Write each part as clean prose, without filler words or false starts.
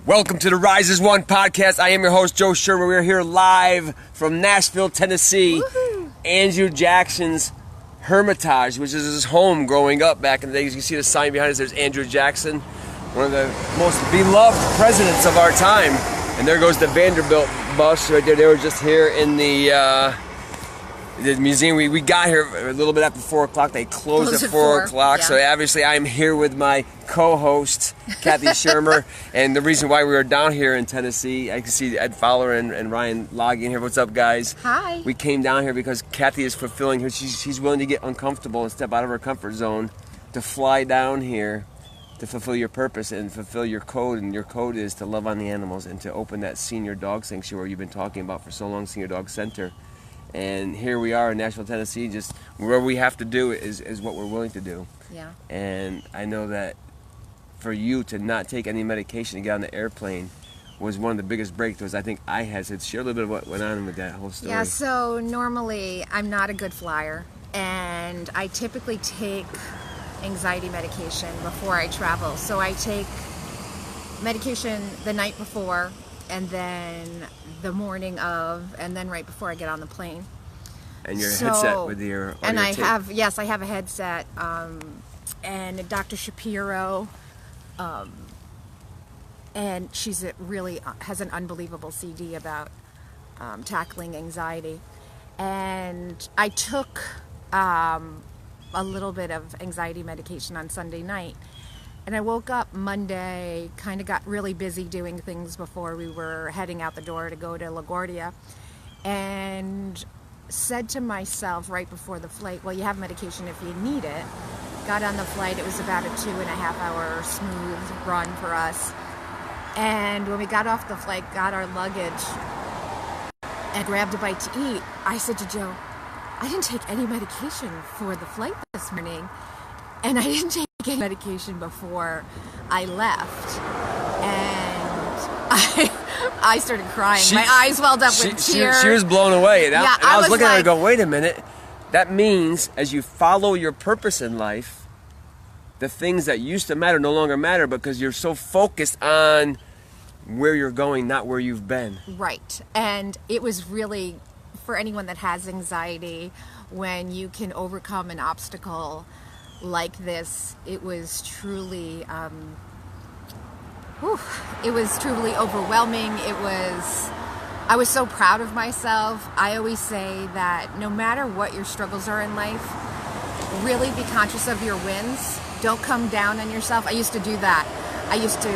Welcome to the Rise as One podcast. I am your host, Joe Sherman. We are here live from Nashville, Tennessee. Woohoo. Andrew Jackson's Hermitage, which is his home growing up back in the day. As you can see the sign behind us, there's Andrew Jackson, one of the most beloved presidents of our time. And there goes the Vanderbilt bus right there. They were just here in the museum. We got here a little bit after 4 o'clock. They closed at 4 o'clock. Yeah. So obviously I'm here with my co-host, Kathy Shermer. And the reason why we were down here in Tennessee, I can see Ed Fowler and Ryan logging here. What's up, guys? Hi. We came down here because Kathy is fulfilling her. She's willing to get uncomfortable and step out of her comfort zone to fly down here to fulfill your purpose and fulfill your code. And your code is to love on the animals and to open that senior dog sanctuary you've been talking about for so long, Senior Dog Center. And here we are in Nashville, Tennessee. Just where we have to do is what we're willing to do. Yeah. And I know that for you to not take any medication to get on the airplane was one of the biggest breakthroughs I think I had. So share a little bit of what went on with that whole story. Yeah, so normally I'm not a good flyer, and I typically take anxiety medication before I travel. So I take medication the night before, and then the morning of, and then right before I get on the plane. And your headset with your audio and I tape. have a headset, and Dr. Shapiro, and she's really has an unbelievable CD about tackling anxiety. And I took a little bit of anxiety medication on Sunday night. And I woke up Monday, kind of got really busy doing things before we were heading out the door to go to LaGuardia, and said to myself right before the flight, well, you have medication if you need it. Got on the flight. It was about a 2.5-hour smooth run for us. And when we got off the flight, got our luggage, and grabbed a bite to eat, I said to Joe, I didn't take any medication for the flight this morning. And I didn't take any medication before I left. And I started crying. My eyes welled up with tears. She was blown away. And I was looking at her like, going, wait a minute. That means as you follow your purpose in life, the things that used to matter no longer matter because you're so focused on where you're going, not where you've been. Right. And it was really, for anyone that has anxiety, when you can overcome an obstacle like this, it was truly overwhelming. I was so proud of myself. I always say that no matter what your struggles are in life, really be conscious of your wins. Don't come down on yourself. I used to do that. I used to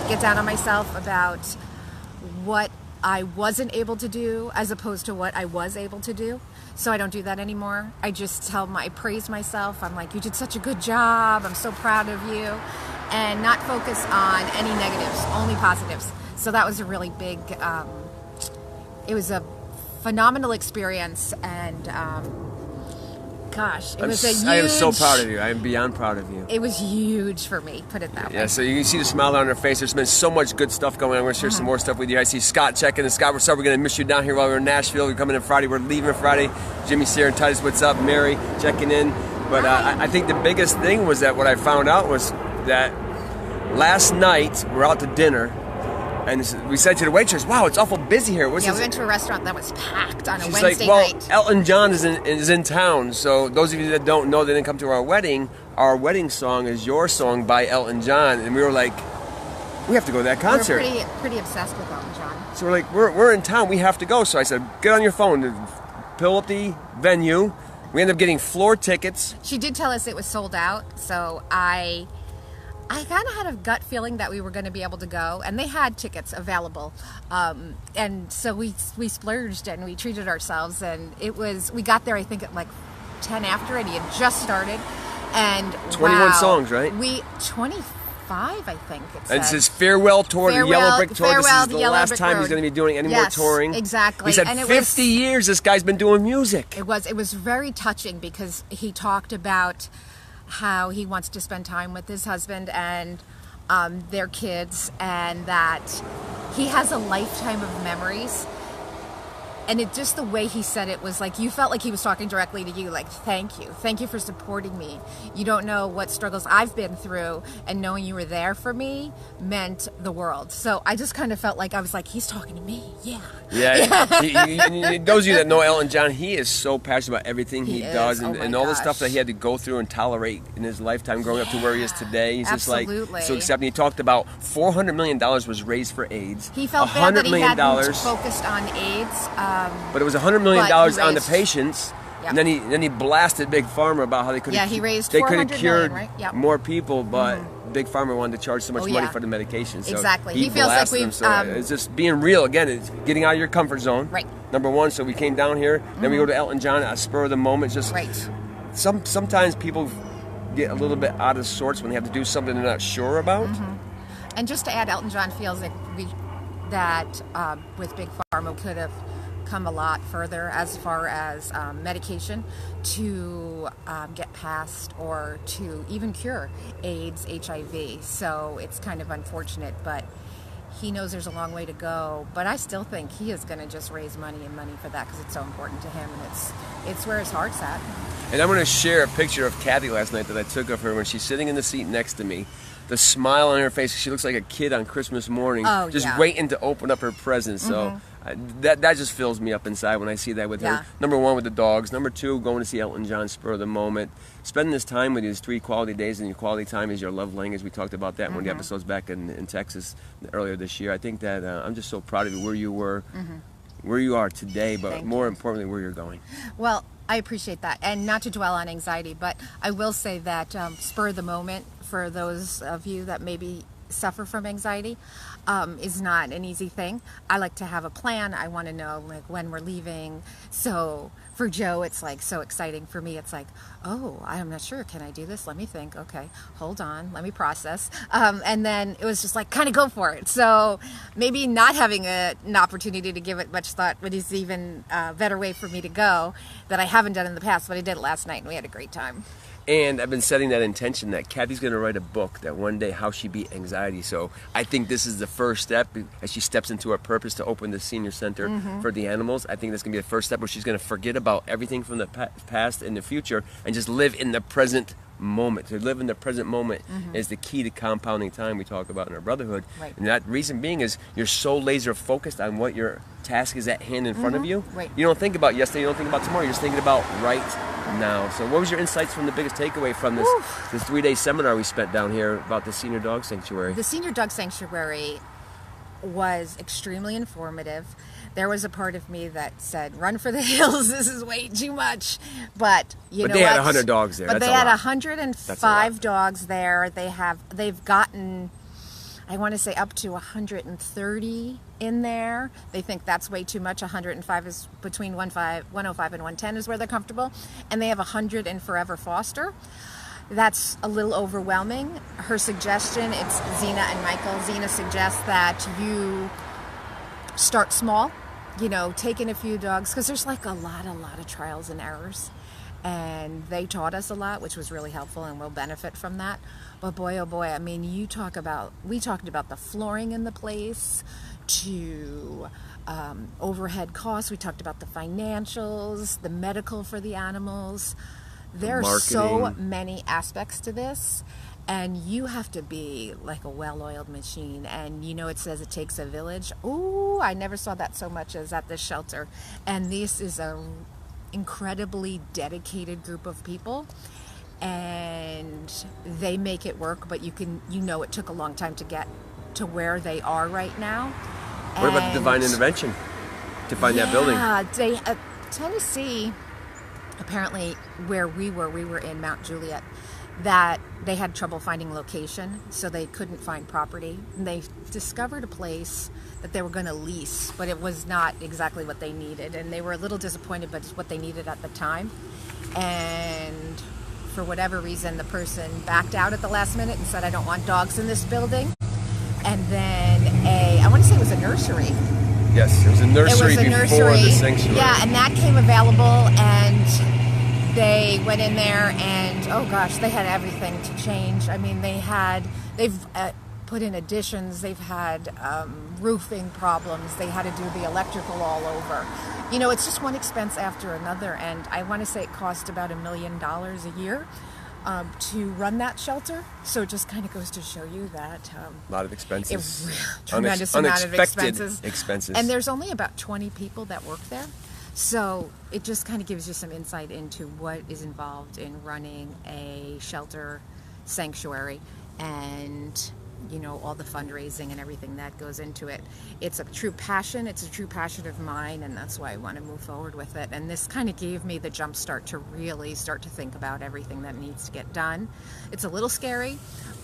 get down on myself about what I wasn't able to do as opposed to what I was able to do. So I don't do that anymore. I just I praise myself. I'm like, you did such a good job. I'm so proud of you. And not focus on any negatives, only positives. So that was a really big, it was a phenomenal experience. And gosh, it was a huge... I am so proud of you. I am beyond proud of you. It was huge for me, put it that way. Yeah, so you can see the smile on her face. There's been so much good stuff going on. We're going to share some more stuff with you. I see Scott checking in. Scott, what's up? We're going to miss you down here while we're in Nashville. We're coming in Friday. We're leaving Friday. Jimmy, Sarah, and Titus, what's up? Mary checking in. But I think the biggest thing was that what I found out was that last night we're out to dinner, and we said to the waitress, wow, it's awful busy here. We went to a restaurant that was packed on a She's Wednesday like, well, night. Elton John is in town. So those of you that don't know, they didn't come to our wedding song is Your Song by Elton John. And we were like, we have to go to that concert. We're pretty obsessed with Elton John. So we're like, we're in town. We have to go. So I said, get on your phone, pull up the venue. We ended up getting floor tickets. She did tell us it was sold out. So I kind of had a gut feeling that we were going to be able to go, and they had tickets available, and so we splurged and we treated ourselves, and we got there I think at like 10 after, and he had just started, and 21 songs, right? 25 I think it said. And it says farewell tour, the Yellow Brick Tour. This is the last time he's going to be doing any more touring. Exactly. He said and 50 years this guy's been doing music. It was very touching because he talked about how he wants to spend time with his husband and their kids, and that he has a lifetime of memories And it just the way he said it was like you felt like he was talking directly to you, like thank you for supporting me. You don't know what struggles I've been through, and knowing you were there for me meant the world. So I just kind of felt like I was like, he's talking to me. Those of you that know Elton John, he is so passionate about everything he does, Oh and all the stuff that he had to go through and tolerate in his lifetime growing up to where he is today. He's Absolutely. just like so accepting. He talked about $400 million was raised for AIDS. He felt bad that he $100 million hadn't focused on AIDS. But it was $100 million on the patients, Yep. and then he blasted Big Pharma about how they could he raised they could $400 have cured million, right? Yep. more people, but Big Pharma wanted to charge so much money for the medication. So exactly. He feels like blasted we've. them, so it's just being real again. It's getting out of your comfort zone. Right. Number one. So we came down here. Then we go to Elton John at a spur of the moment. Just right. Sometimes people get a little bit out of sorts when they have to do something they're not sure about. And just to add, Elton John feels like with Big Pharma could have come a lot further as far as medication to get past or to even cure AIDS, HIV. So it's kind of unfortunate, but he knows there's a long way to go. But I still think he is going to just raise money for that because it's so important to him, and it's where his heart's at. And I'm going to share a picture of Kathy last night that I took of her when she's sitting in the seat next to me. The smile on her face, she looks like a kid on Christmas morning, just waiting to open up her presents. So that just fills me up inside when I see that with her. Number one, with the dogs. Number two, going to see Elton John, spur of the moment. Spending this time with you, 3 quality days, and your quality time is your love language. We talked about that in one of the episodes back in Texas earlier this year. I think that I'm just so proud of you, where you were, where you are today, but more importantly, where you're going. Well, I appreciate that. And not to dwell on anxiety, but I will say that spur of the moment, for those of you that maybe suffer from anxiety, is not an easy thing. I like to have a plan. I want to know like when we're leaving. So for Joe, it's like so exciting. For me, it's like, oh, I'm not sure. Can I do this? Let me think. Okay, hold on. Let me process. And then it was just like, kind of go for it. So maybe not having an opportunity to give it much thought would is even a better way for me to go that I haven't done in the past, but I did it last night and we had a great time. And I've been setting that intention that Kathy's going to write a book that one day how she beat anxiety. So I think this is the first step as she steps into her purpose to open the senior center for the animals. I think that's going to be the first step where she's going to forget about everything from the past and the future and just live in the present moment. To live in the present moment is the key to compounding time we talk about in our brotherhood. Right. And that reason being is you're so laser focused on what your task is at hand in front of you. Right. You don't think about yesterday, you don't think about tomorrow, you're just thinking about right now. So what was your insights from the biggest takeaway from this 3-day seminar we spent down here about the Senior Dog Sanctuary? The Senior Dog Sanctuary was extremely informative. There was a part of me that said, run for the hills, this is way too much. But you know they had 100 dogs there. But That's they had a lot. 105 dogs there. They've gotten, I want to say, up to 130 in there. They think that's way too much. 105 is between 105 and 110 is where they're comfortable. And they have 100 in Forever Foster. That's a little overwhelming. Her suggestion, it's Zena and Michael. Zena suggests that you start small, you know, take in a few dogs, because there's like a lot of trials and errors. And they taught us a lot, which was really helpful, and we'll benefit from that. But boy, oh boy, I mean, we talked about the flooring in the place, to overhead costs. We talked about the financials, the medical for the animals. There are so many aspects to this, and you have to be like a well-oiled machine. And you know, it says it takes a village. Ooh, I never saw that so much as at this shelter. And this is a incredibly dedicated group of people, and they make it work. But you know, it took a long time to get to where they are right now. What about the divine intervention to find that building? Yeah, Tennessee, apparently where we were in Mount Juliet, that they had trouble finding location, so they couldn't find property. And they discovered a place that they were going to lease, but it was not exactly what they needed. And they were a little disappointed, but it's what they needed at the time. And for whatever reason, the person backed out at the last minute and said, I don't want dogs in this building. And then I want to say it was a nursery. Yes, it was a nursery before the sanctuary. Yeah, and that came available, and they went in there, and oh gosh, they had everything to change. I mean, they've put in additions, they've had roofing problems, they had to do the electrical all over. You know, it's just one expense after another, and I want to say it cost about $1 million a year to run that shelter. So it just kind of goes to show you that a lot of expenses, tremendous amount of expenses. And there's only about 20 people that work there. So it just kind of gives you some insight into what is involved in running a shelter sanctuary, and you know, all the fundraising and everything that goes into it. It's a true passion. It's a true passion of mine, and that's why I want to move forward with it. And this kind of gave me the jump start to really start to think about everything that needs to get done. It's a little scary,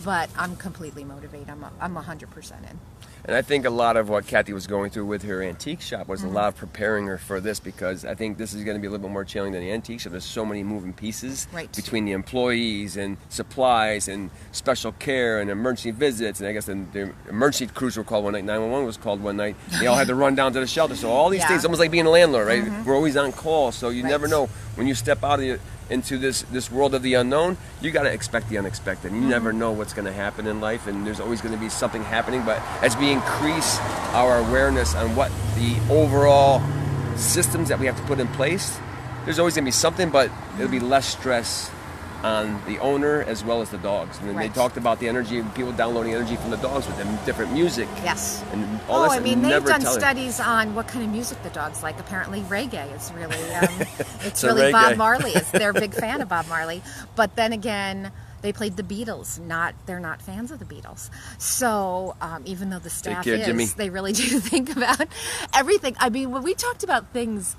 but I'm completely motivated. I'm 100% in. And I think a lot of what Kathy was going through with her antique shop was a lot of preparing her for this, because I think this is going to be a little bit more challenging than the antique shop. There's so many moving pieces between the employees and supplies and special care and emergency visits. And I guess the emergency crews were called one night, 911 was called one night. They all had to run down to the shelter. So all these things, almost like being a landlord, right? We're always on call, so you never know. When you step out of into this world of the unknown, you got to expect the unexpected. You never know what's going to happen in life, and there's always going to be something happening. But as we increase our awareness on what the overall systems that we have to put in place, there's always going to be something, but it'll be less stress on the owner as well as the dogs. And then they talked about the energy, people downloading energy from the dogs with them, different music. Yes. And all this. I mean, they've done studies on what kind of music the dogs like. Apparently reggae is really, it's really reggae. Bob Marley. They're a big fan of Bob Marley. But then again, they played the Beatles. They're not fans of the Beatles. So even though the staff is, Jimmy. They really do think about everything. I mean, when we talked about things,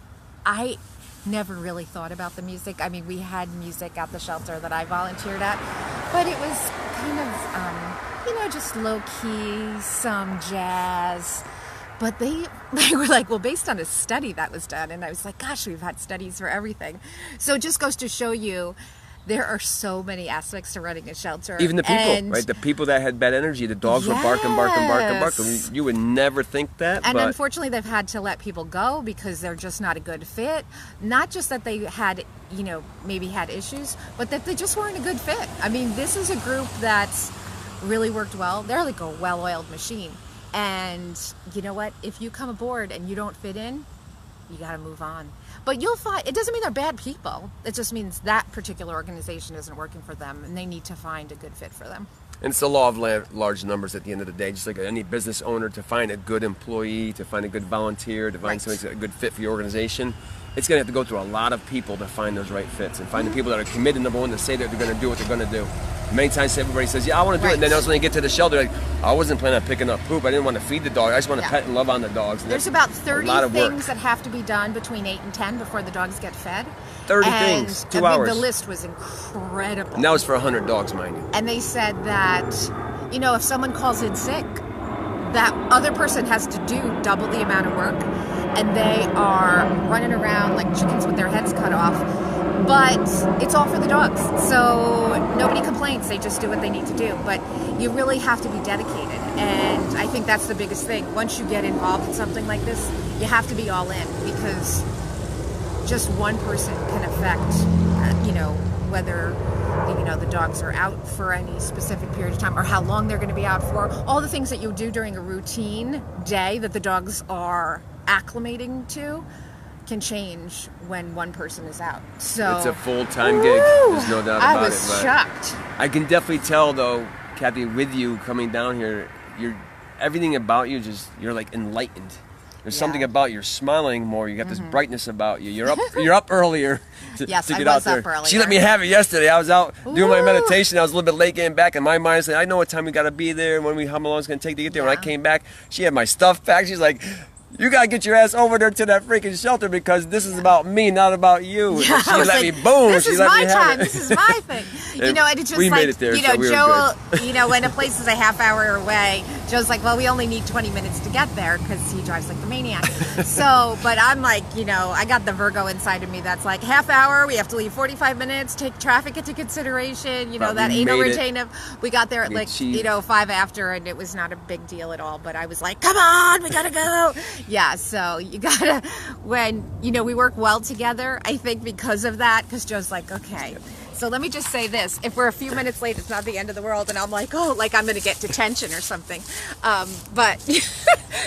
I never really thought about the music. I mean, we had music at the shelter that I volunteered at, but it was kind of, you know, just low-key, some jazz. But they were like, well, based on a study that was done, and I was like, gosh, we've had studies for everything. So it just goes to show you there are so many aspects to running a shelter. Even the people, right? The people that had bad energy, the dogs were barking. You would never think that. And unfortunately, they've had to let people go because they're just not a good fit. Not just that they had, you know, maybe had issues, but that they just weren't a good fit. I mean, this is a group that's really worked well. They're like a well-oiled machine. And you know what? If you come aboard and you don't fit in, you got to move on. But you'll find, it doesn't mean they're bad people. It just means that particular organization isn't working for them, and they need to find a good fit for them. And it's the law of large numbers at the end of the day. Just like any business owner, to find a good employee, to find a good volunteer, to find something that's a good fit for your organization, it's going to have to go through a lot of people to find those right fits and find the people that are committed, number one, to say that they're going to do what they're going to do. Many times everybody says, yeah, I want to do it. And then also when they get to the shelter, like, I wasn't planning on picking up poop. I didn't want to feed the dog. I just want to pet and love on the dogs. And there's about 30 things that have to be done between 8 and 10 before the dogs get fed. 30 things, 2 hours. The list was incredible. And that was for 100 dogs, mind you. And they said that, you know, if someone calls in sick, that other person has to do double the amount of work. And they are running around like chickens with their heads cut off. But it's all for the dogs. So nobody complains. They just do what they need to do. But you really have to be dedicated. And I think that's the biggest thing. Once you get involved in something like this, you have to be all in, because just one person can affect, you know, whether, you know, the dogs are out for any specific period of time or how long they're going to be out for. All the things that you do during a routine day that the dogs are acclimating to can change when one person is out. So it's a full-time gig. There's no doubt about it. I was shocked. I can definitely tell, though, Kathy, with you coming down here, everything about you, you're like enlightened. There's something about you're smiling more. You got this brightness about you. You're up earlier to get out there. Up earlier. She let me have it yesterday. I was out doing my meditation. I was a little bit late getting back, and my mind said, I know what time we got to be there and how long it's going to take to get there. When I came back, she had my stuff packed. She's like, you gotta get your ass over there to that freaking shelter, because this is about me, not about you. Yeah, she let me boom. This is my time. This is my thing. You know, and it's just we like, made it there, you know, so Joe, you know, when a place is a half hour away, Joe's like, well, we only need 20 minutes to get there, because he drives like the maniac. So, but I'm like, you know, I got the Virgo inside of me that's like, half hour, we have to leave 45 minutes, take traffic into consideration, you know, that ain't no retentive. We got there at like, you know, 5 after, and it was not a big deal at all, but I was like, come on, we gotta go. Yeah, so you gotta, when, you know, we work well together, I think because of that, because Joe's like, okay, so let me just say this, if we're a few minutes late, it's not the end of the world, and I'm like, oh, like I'm gonna get detention or something, but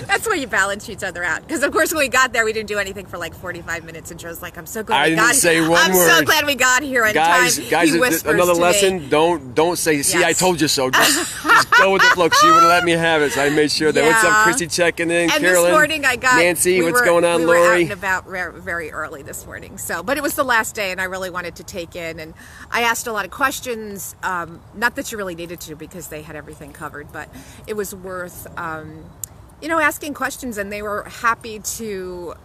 That's where you balance each other out. Because of course, when we got there, we didn't do anything for like 45 minutes, and Joe's like, "I'm so glad I we didn't got say here. one I'm word. so glad we got here in Guys, time." guys, He whispers another to lesson. me. Don't say. See, I Yes. told you so. Just go with the flow. She would have let me have it, so I made sure that. What's up, Yeah. Chrissy? Checking in. And Carolyn, this morning I got Nancy. we What's were- going on, we were out Lori? and about very early this morning. So, but it was the last day, and I really wanted to take in. And I asked a lot of questions. Not that you really needed to, because they had everything covered, but it was worth, asking questions. And they were happy to,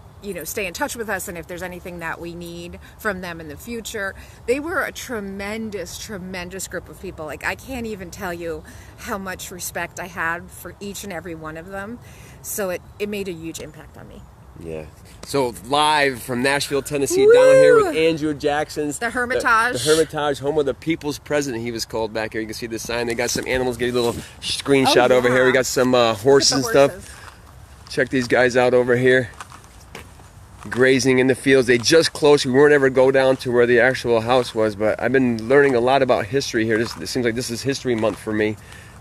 stay in touch with us. And if there's anything that we need from them in the future, they were a tremendous group of people. Like, I can't even tell you how much respect I had for each and every one of them. So it made a huge impact on me. Yeah. So live from Nashville, Tennessee, down here with Andrew Jackson's The Hermitage. The Hermitage, home of the People's President. He was called back here. You can see the sign. They got some animals. Get a little screenshot over here. We got some horses and stuff. Check these guys out over here, grazing in the fields. They just closed. We weren't able to go down to where the actual house was, but I've been learning a lot about history here. It seems like this is History Month for me.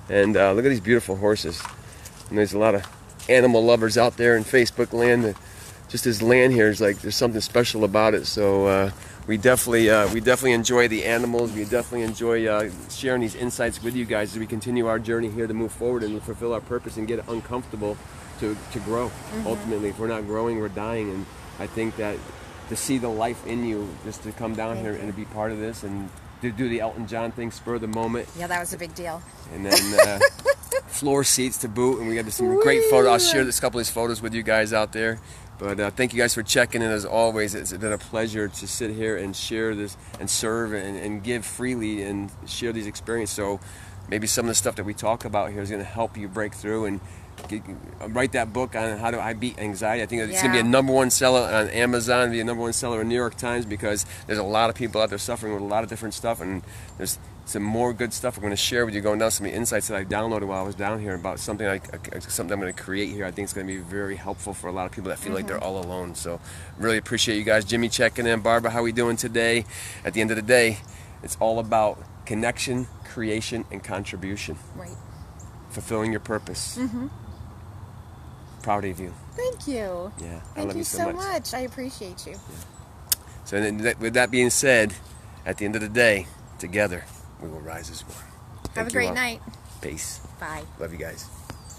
And look at these beautiful horses. And there's a lot of animal lovers out there in Facebook land. Just this land here is like, there's something special about it. So we definitely enjoy the animals. We definitely enjoy sharing these insights with you guys as we continue our journey here to move forward and fulfill our purpose and get uncomfortable to grow. Ultimately, if we're not growing, we're dying. And I think that to see the life in you, just to come down here and to be part of this and to do the Elton John thing, spur of the moment. Yeah, that was a big deal. And then floor seats to boot, and we got some great photos. I'll share a couple of these photos with you guys out there. But thank you guys for checking in as always. It's been a pleasure to sit here and share this and serve and give freely and share these experiences. So maybe some of the stuff that we talk about here is going to help you break through and write that book on how do I beat anxiety. I think it's going to be a #1 seller on Amazon, be a #1 seller in New York Times, because there's a lot of people out there suffering with a lot of different stuff, and there's some more good stuff we're going to share with you, going down some of the insights that I downloaded while I was down here about something something I'm going to create here. I think it's going to be very helpful for a lot of people that feel like they're all alone. So really appreciate you guys. Jimmy checking in. Barbara, how we doing today? At the end of the day, it's all about connection, creation, and contribution. Right. Fulfilling your purpose. Proud of you. Thank you. Yeah, I Thank love you you so so much. much. I appreciate you. So then, with that being said, at the end of the day, together we will rise as one. Have Thank a you great all. night. Peace. Bye. Love you guys.